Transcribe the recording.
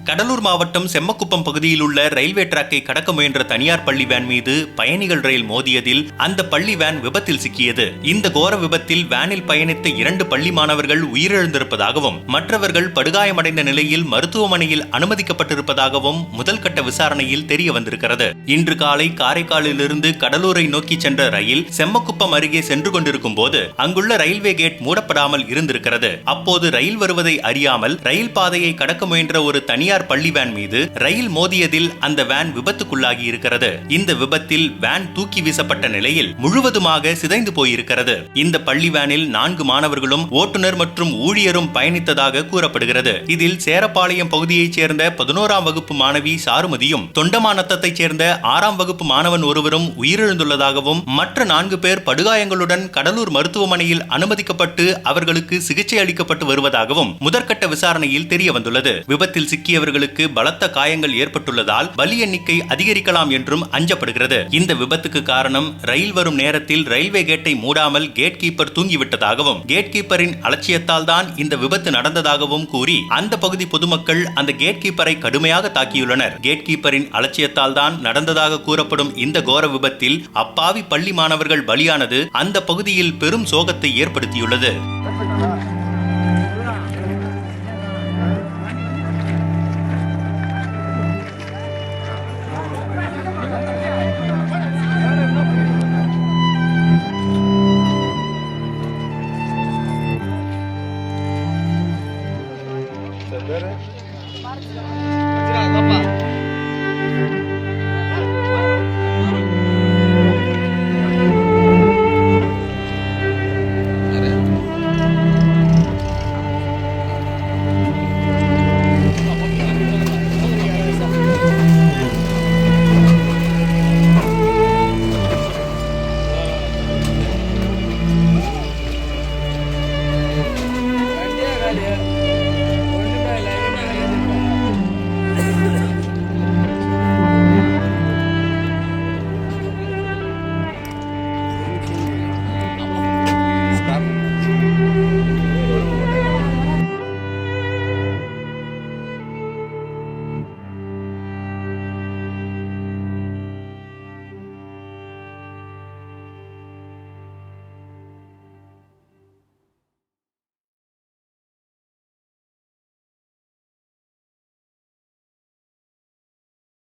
கடலூர் மாவட்டம் செம்மக்குப்பம் பகுதியில் உள்ள ரயில்வே டிராக்கை கடக்க முயன்ற தனியார் பள்ளி வேன் மீது பயணிகள் ரயில் மோதியதில் அந்த பள்ளி வேன் விபத்தில் சிக்கியது. இந்த கோர விபத்தில் வேனில் பயணித்த 2 பள்ளி மாணவர்கள் உயிரிழந்திருப்பதாகவும் மற்றவர்கள் படுகாயமடைந்த நிலையில் மருத்துவமனையில் அனுமதிக்கப்பட்டிருப்பதாகவும் முதல் கட்ட விசாரணையில் தெரிய வந்திருக்கிறது. இன்று காலை காரைக்காலிலிருந்து கடலூரை நோக்கி சென்ற ரயில் செம்மக்குப்பம் அருகே சென்று கொண்டிருக்கும் போது அங்குள்ள ரயில்வே கேட் மூடப்படாமல் இருந்திருக்கிறது. அப்போது ரயில் வருவதை அறியாமல் ரயில் பாதையை கடக்க முயன்ற ஒரு தனியார் பள்ளி வேன் மீது ரயில் மோதியதில் அந்த வேன் விபத்துக்குள்ளாகி இருக்கிறது. இந்த விபத்தில் வேன் தூக்கி வீசப்பட்ட நிலையில் முழுவதுமாக சிதைந்து போயிருக்கிறது. இந்த பள்ளி வேனில் 4 மாணவர்களும் ஓட்டுநர் மற்றும் ஊழியரும் பயணித்ததாக கூறப்படுகிறது. இதில் சேரப்பாளையம் பகுதியைச் சேர்ந்த 11ஆம் வகுப்பு மாணவி சாருமதியும் தொண்டமாநத்தத்தைச் சேர்ந்த 6ஆம் வகுப்பு மாணவன் ஒருவரும் உயிரிழந்துள்ளதாகவும் மற்ற 4 பேர் படுகாயங்களுடன் கடலூர் மருத்துவமனையில் அனுமதிக்கப்பட்டு அவர்களுக்கு சிகிச்சை அளிக்கப்பட்டு வருவதாகவும் முதற்கட்ட விசாரணையில் தெரிய வந்துள்ளது. விபத்தில் சிக்கியவர்களுக்கு பலத்த காயங்கள் ஏற்பட்டுள்ளதால் பலி எண்ணிக்கை அதிகரிக்கலாம் என்றும் அஞ்சப்படுகிறது. இந்த விபத்துக்கு காரணம் ரயில் வரும் நேரத்தில் ரயில்வே கேட்டை மூடாமல் கேட் கீப்பர் தூங்கிவிட்டதாகவும் கேட் கீப்பரின் அலட்சியத்தால் தான் இந்த விபத்து நடந்ததாகவும் கூறி அந்த பகுதி பொதுமக்கள் அந்த கேட் கீப்பரை கடுமையாக தாக்கியுள்ளனர். கேட் கீப்பரின் அலட்சியத்தால் தான் நடந்ததாக கூறப்படும் இந்த கோர விபத்தில் அப்பாவி பள்ளி மாணவர்கள் பலியானது அந்த பகுதியில் பெரும் சோகத்தை ஏற்படுத்தியுள்ளது.